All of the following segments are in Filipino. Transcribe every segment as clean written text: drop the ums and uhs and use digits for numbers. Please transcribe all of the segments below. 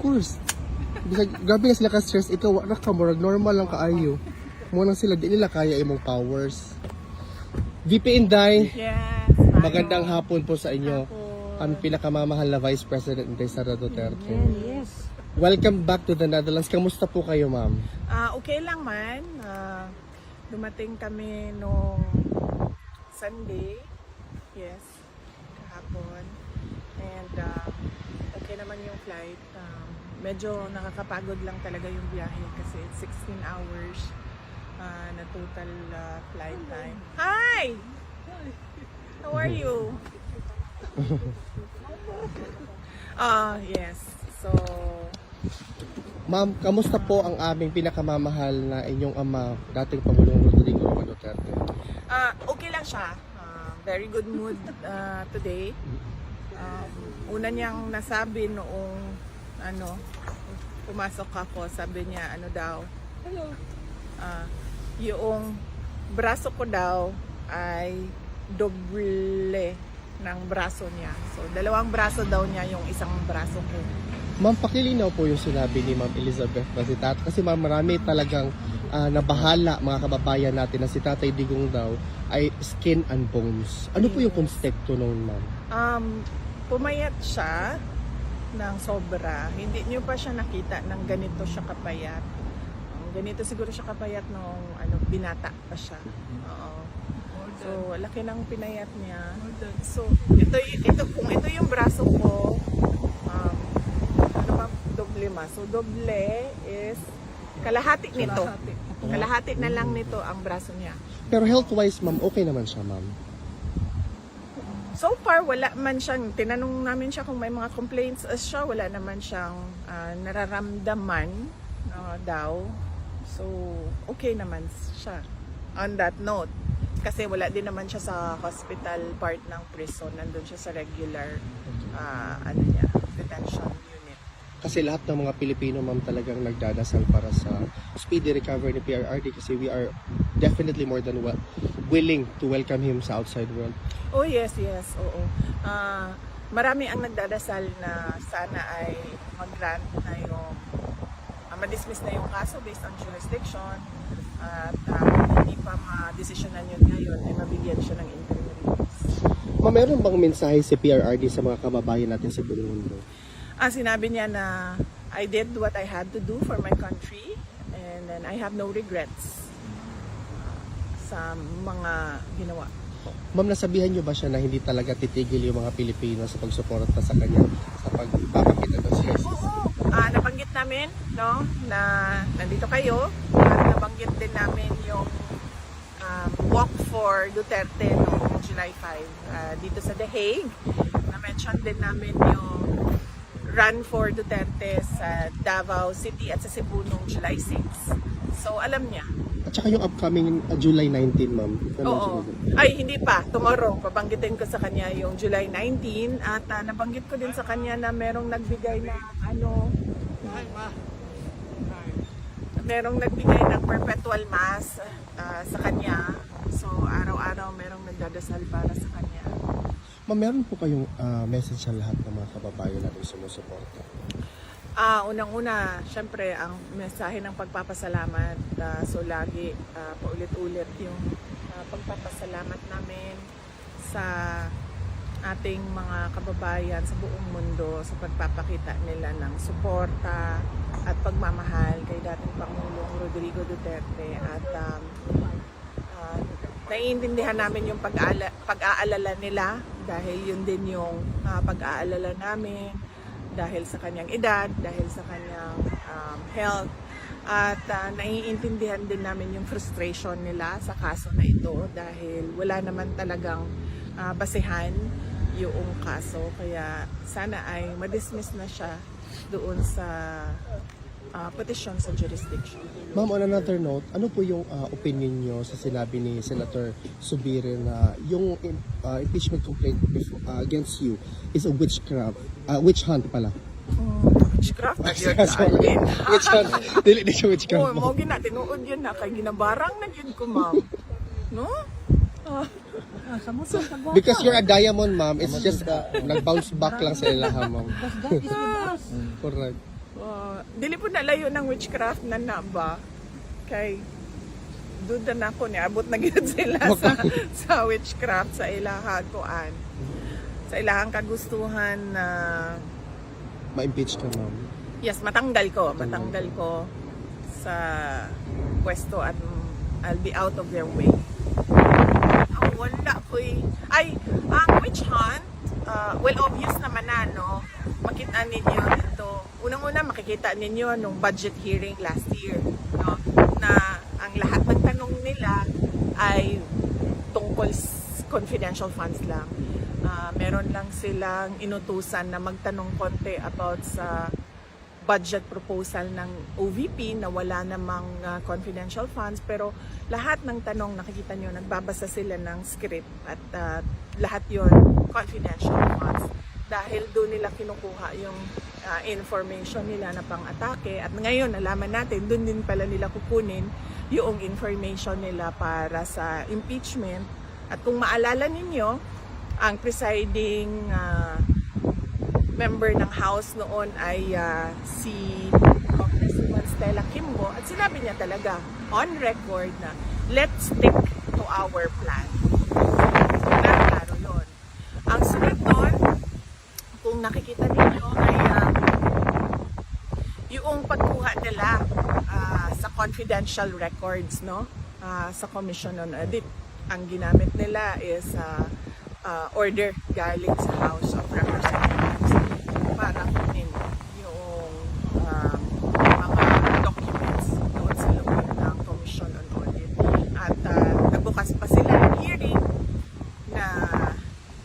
course. Bisag grabe na sila ka stress ikaw wala ka murag normal lang kaayo. Mo nang sila di nila kaya imong powers. VP Inday, Yes. magandang hapon po sa inyo. Ang pinakamamahal na Vice President Inday Sara Duterte. Yes. Welcome back to the Netherlands. Kamusta po kayo, ma'am? Okay lang man. Dumating kami nung Sunday. Yes. Kahapon. And okay naman yung flight. Medyo nakakapagod lang talaga yung biyahe kasi it's 16 hours na total flight time. Hi! How are you? Yes. So, Ma'am, kamusta po ang aming pinakamamahal na inyong ama, dating Pangulong Rodrigo Duterte? okay lang siya. Very good mood today. Una niyang nasabi noong pumasok ako, sabi niya daw, yung braso ko daw ay doble ng braso niya. So, dalawang braso daw niya yung isang braso ko. Ma'am, pakilinaw po yung sinabi ni Ma'am Elizabeth na si Tatay. Kasi ma'am, marami talagang nabahala mga kababayan natin na si Tatay Digong daw ay skin and bones. Ano po yung konsepto noon, ma'am? Pumayat siya ng sobra. Hindi niyo pa siya nakita ng ganito siya kapayat. Ganito siguro siya kapayat nung binata pa siya. Oo. So, laki ng pinayat niya. So, ito kung ito yung braso ko, doble ma. So, doble is kalahati nito. Kalahati na lang nito ang braso niya. Pero health-wise, ma'am, okay naman siya, ma'am? So far, wala man siyang, tinanong namin siya kung may mga complaints siya, wala naman siyang nararamdaman daw. So, okay naman siya. On that note, kasi wala din naman siya sa hospital part ng prison, nandun siya sa regular detention unit. Kasi lahat ng mga Pilipino, ma'am, talagang nagdadasal para sa speedy recovery ni PRRD kasi we are definitely more than willing to welcome him sa outside world. Oh yes, oo. Marami ang nagdadasal na sana ay mag-grant na yung ma-dismiss na yung kaso based on jurisdiction at hindi pa ma-desisyonan yun ngayon ay mabigyan siya ng interim release. Ma'am, meron bang mensahe si PRRD sa mga kababayan natin sa buong mundo? Sinabi niya na I did what I had to do for my country and then I have no regrets sa mga ginawa ko. Ma'am, nasabihan niyo ba siya na hindi talaga titigil yung mga Pilipino sa pagsuporta sa kanya sa pagpapakita ng siya? Oo. Nabanggit namin na nandito kayo at nabanggit din namin yung walk for Duterte noong July 5 dito sa The Hague. Na-mention din namin yung run for Duterte sa Davao City at sa Cebu noong July 6. So, alam niya. At saka yung upcoming July 19, ma'am. Oo. Ay, hindi pa. Tomorrow, babanggitin ko sa kanya yung July 19 at nabanggit ko din sa kanya na merong nagbigay na merong nagbigay ng perpetual mass sa kanya. So, araw-araw merong nagdadasal para sa kanya. Ma'am, meron po kayong message sa lahat ng mga kababayan natin sumusuporta? Unang-una, syempre, ang mensahe ng pagpapasalamat. So, lagi paulit-ulit yung pagpapasalamat namin sa ating mga kababayan sa buong mundo sa pagpapakita nila ng suporta at pagmamahal kay dating Pangulong Rodrigo Duterte at naiintindihan namin yung pag-aalala nila dahil yun din yung pag-aalala namin dahil sa kanyang edad, dahil sa kanyang health at naiintindihan din namin yung frustration nila sa kaso na ito dahil wala naman talagang basehan yung kaso kaya sana ay ma-dismiss na siya doon sa petition sa jurisdiction. Ma'am, on another note, ano po yung opinion nyo sa sinabi ni Senator Zubiri na yung impeachment complaint against you is a witch hunt pala? Witchcraft? Witch hunt. Dili na siya witchcraft. Oo, mo gina, tinuod yun na, kay ginabarang na yun ko, ma'am. No? Because you're a diamond, ma'am, it's just nag-bounce back lang sa ilaha, ma'am. Correct. Dili po nalayo ng witchcraft na ba? Kay duda na ko niabot na gid sila sa witchcraft sa ilahang kuan. Sa ilahang kagustuhan na Ma-impeach ka, ma'am. yes, matanggal ko sa pwesto at I'll be out of their way. Wala po ang witch hunt, well, obvious naman na, no? Makita ninyo dito. Unang-una, makikita ninyo nung budget hearing last year, no? Na ang lahat ng tanong nila ay tungkol confidential funds lang. Meron lang silang inutusan na magtanong konti about sa budget proposal ng OVP na wala namang confidential funds, pero lahat ng tanong nakikita nyo, nagbabasa sila ng script at lahat yon confidential funds dahil doon nila kinukuha yung information nila na pang-atake at ngayon nalaman natin doon din pala nila kukunin yung information nila para sa impeachment. At kung maalala ninyo, ang presiding member ng House noon ay si Congresswoman Stella Kimbo at sinabi niya talaga on record na let's stick to our plan. Klaro yun. Ang sunod doon, kung nakikita ninyo ay yung pagkuha nila sa confidential records, no? Sa Commission on Audit. Ang ginamit nila is order galing sa House of Representatives para kunin yung mga documents doon sa loob ng Commission on Audit. At nagbukas pa sila ng hearing na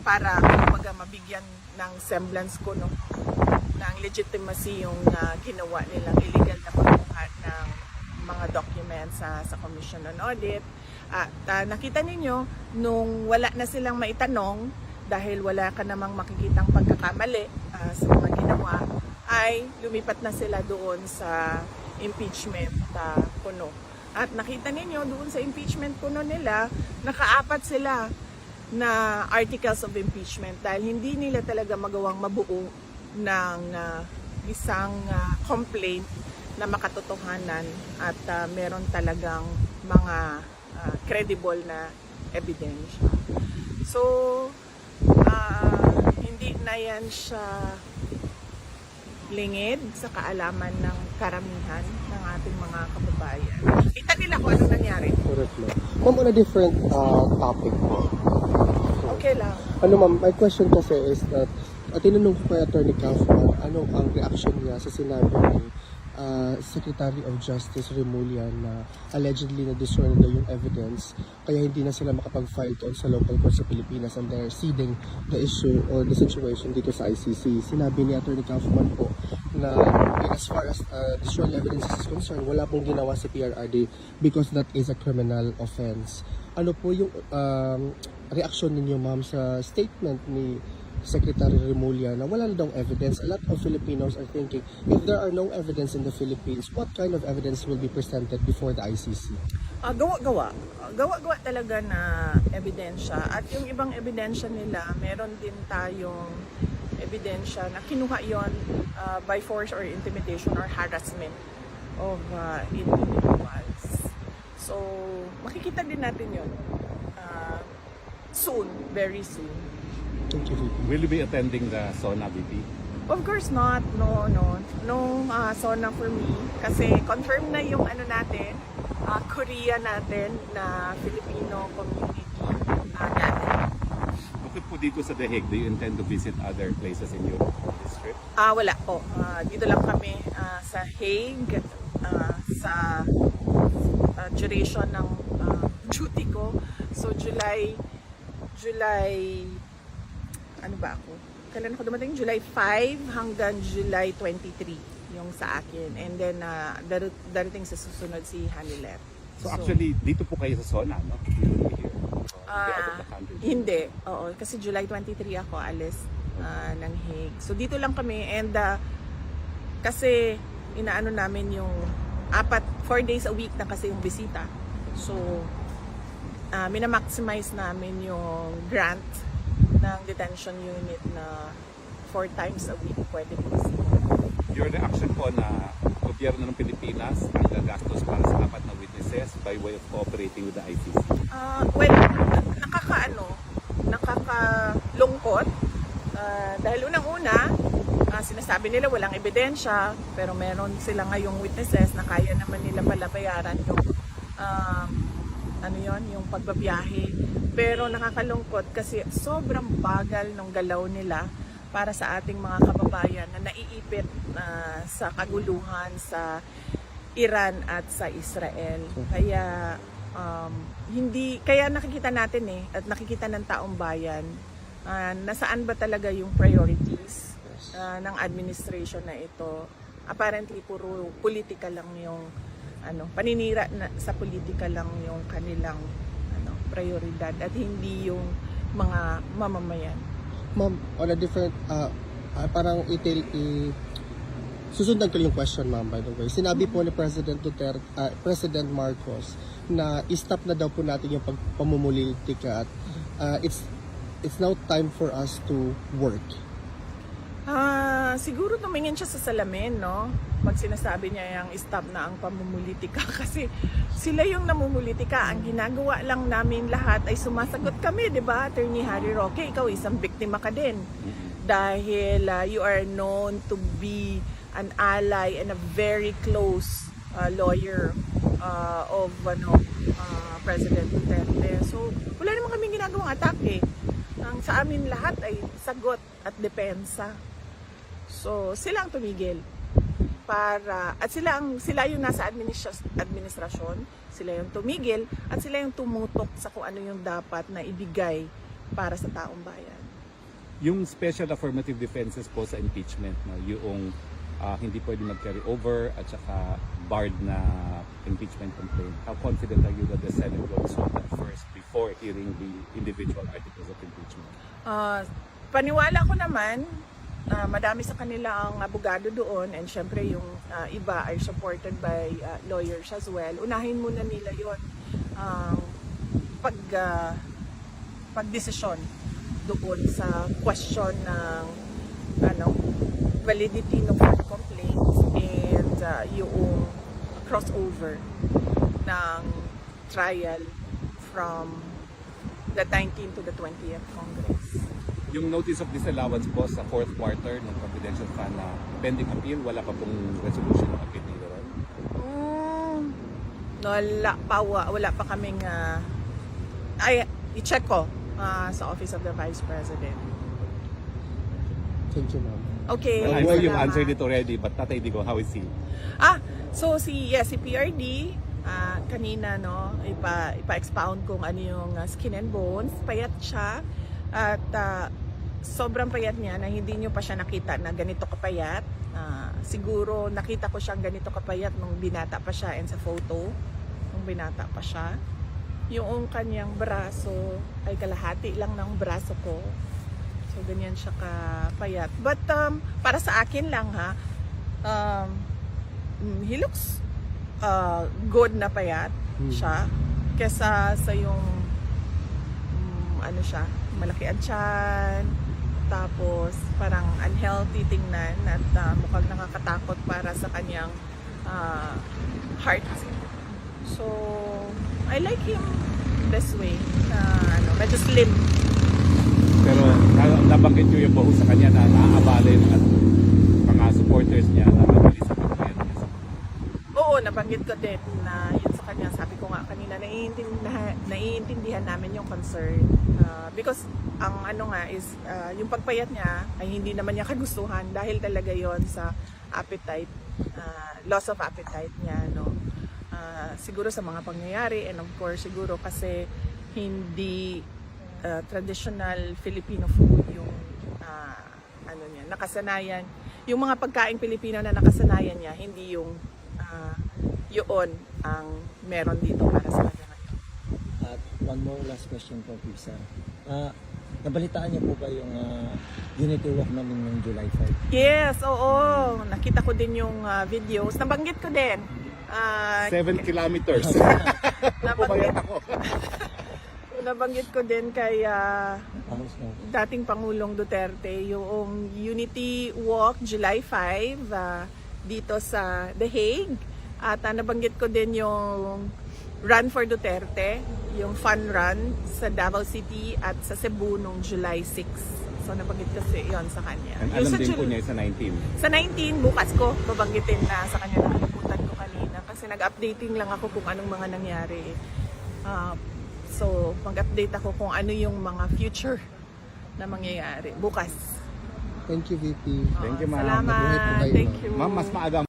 para kumbaga mabigyan ng semblance ko ng legitimacy yung ginawa nilang illegal na pagkuha ng mga documents sa Commission on Audit. At nakita ninyo, nung wala na silang maitanong, dahil wala ka namang makikitang pagkakamali sa mga ginawa, ay lumipat na sila doon sa impeachment kuno. At nakita ninyo, doon sa impeachment kuno nila, nakaapat sila na articles of impeachment dahil hindi nila talaga magawang mabuo ng isang complaint na makatotohanan at meron talagang mga credible na ebidensya. So, hindi na yan siya lingid sa kaalaman ng karamihan ng ating mga kababayan. Kita nila kung ano nangyari. Correct, ma'am. Ma'am, on a different topic po. Okay lang. Ano, ma'am, my question kasi is that tinanong ko kay Attorney Kaufman ano ang reaction niya sa sinabi ni Secretary of Justice Remulla na allegedly na-destroy na yung evidence kaya hindi na sila makapag-file doon sa local court sa Pilipinas and they're ceding the issue or the situation dito sa ICC. Sinabi ni Attorney Kaufman po na as far as destroying evidence is concerned, wala pong ginawa si PRRD because that is a criminal offense. Ano po yung reaction ninyo, ma'am, sa statement ni Secretary Remulla na wala na daw evidence? A lot of Filipinos are thinking, if there are no evidence in the Philippines, what kind of evidence will be presented before the ICC? Gawa-gawa. Gawa-gawa talaga na ebidensya. At yung ibang ebidensya nila, meron din tayong ebidensya na kinuha yon by force or intimidation or harassment of individuals. So, makikita din natin yun soon, very soon. Thank you, VP. Will you be attending the SONA, VP? Of course not. No SONA for me. Kasi confirm na yung ano natin, Korea natin na Filipino community natin. Bukod po dito sa The Hague, do you intend to visit other places in Europe for this trip? Wala po. Dito lang kami sa Hague sa duration ng duty ko. So July ano ba ako? Kailan ako dumating? July 5 hanggang July 23 yung sa akin. And then, darating sa susunod si Hanilet. So actually, dito po kayo sa SONA, no? You will be here. So, be out of the country. Hindi. Oo. Kasi July 23 ako alis ng Hague. So dito lang kami. And kasi inaano namin yung 4 days a week na kasi yung bisita. So, minamaximize namin yung grant ng detention unit na 4 times a week pwede bisita. Your reaction po na gobyerno ng Pilipinas ang gagastos para sa 4 na witnesses by way of cooperating with the ICC? Well, nakakalungkot. Dahil unang-una, sinasabi nila walang ebidensya, pero meron sila ngayong witnesses na kaya naman nila pala bayaran yung pagbabiyahe. Pero nakakalungkot kasi sobrang bagal ng galaw nila para sa ating mga kababayan na naiipit sa kaguluhan sa Iran at sa Israel. Kaya kaya nakikita natin at nakikita ng taong bayan nasaan ba talaga yung priorities ng administration na ito. Apparently puro politika lang yung paninira sa politika lang yung kanilang prioridad at hindi yung mga mamamayan. Ma'am, on a different, parang susundan ko yung question, ma'am, by the way. Sinabi po ni President President Marcos na i-stop na daw po natin yung pamumulitika at it's now time for us to work. Siguro tumingin siya sa salamin, no? Pag sinasabi niya yung stop na ang pamumulitika kasi sila yung namumulitika. Ang ginagawa lang namin lahat ay sumasagot kami, di ba? Attorney Harry Roque, ikaw isang biktima ka din. Dahil you are known to be an ally and a very close lawyer of President Duterte. So, wala naman kaming ginagawang atake. Ang sa amin lahat ay sagot at depensa. So, sila ang tumigil at sila yung nasa administrasyon, sila yung tumigil at sila yung tumutok sa kung ano yung dapat na ibigay para sa taong bayan. Yung special affirmative defenses po sa impeachment, yung hindi pwede mag-carry over at saka barred na impeachment complaint. How confident are you that the Senate will solve that first before hearing the individual articles of impeachment? Paniwala ko naman, madami sa kanila ang abogado doon and syempre yung iba ay supported by lawyers as well. Unahin muna nila yon pagdesisyon doon sa question ng validity ng complaints and yung crossover ng trial from the 19th to the 20th Congress. Yung notice of disallowance po sa 4th quarter ng confidential fund na pending appeal, wala pa pong resolution ng appeal nila ron? Wala pa kaming i-check ko sa Office of the Vice President. Thank you, ma'am. Okay. Well, I'm sure you've salamat. answered it already, but Tatay Digo, how is he? So si PRD, kanina ipa-expound kung ano yung skin and bones, payat siya at sobrang payat niya na hindi nyo pa siya nakita na ganito kapayat. Siguro nakita ko siyang ganito kapayat nung binata pa siya and sa photo nung binata pa siya. Yung kanyang braso ay kalahati lang ng braso ko. So ganyan siya kapayat. But para sa akin lang he looks good na payat siya kesa sa yung malaki ang tiyan, tapos parang unhealthy tingnan at mukhang nakakatakot para sa kanyang heart. So I like him this way, medyo slim. Pero nabanggit nyo yung baho sa kanya na naaabala yung mga supporters niya na nabali sa pagbayad niya. Oo, nabanggit ko din na yun sa kanya. Sabi ko nga kanina, naiintindihan namin yung concern. Because ang is yung pagpayat niya ay hindi naman niya kagustuhan dahil talaga yon sa appetite, loss of appetite niya. Siguro sa mga pangyayari and of course siguro kasi hindi traditional Filipino food yung niya, nakasanayan. Yung mga pagkaing Pilipino na nakasanayan niya, hindi yung yun ang meron dito para sa kanya. At one more last question po, Pisa. Nabalitaan niyo po ba yung unity walk namin ng July 5? Yes, oo. Nakita ko din yung videos. Nabanggit ko din. 7 kilometers. Nabanggit, ako. nabanggit ko din kay Tapos na. dating Pangulong Duterte yung Unity Walk July 5 dito sa The Hague. At nabanggit ko din yung Run for Duterte, yung fun run sa Davao City at sa Cebu nung July 6. So nabanggit ko yon sa kanya. And Yung alam sa din po niya sa 19. Sa 19, bukas ko babanggitin na sa kanya, nakalimutan ko kanina kasi nag-updating lang ako kung anong mga nangyari. So mag-update ako kung ano yung mga future na mangyayari bukas. Thank you, VP. Thank you, ma'am. Salamat. Mabuhay po kayo, Thank ma'am. you. Ma'am, mas maaga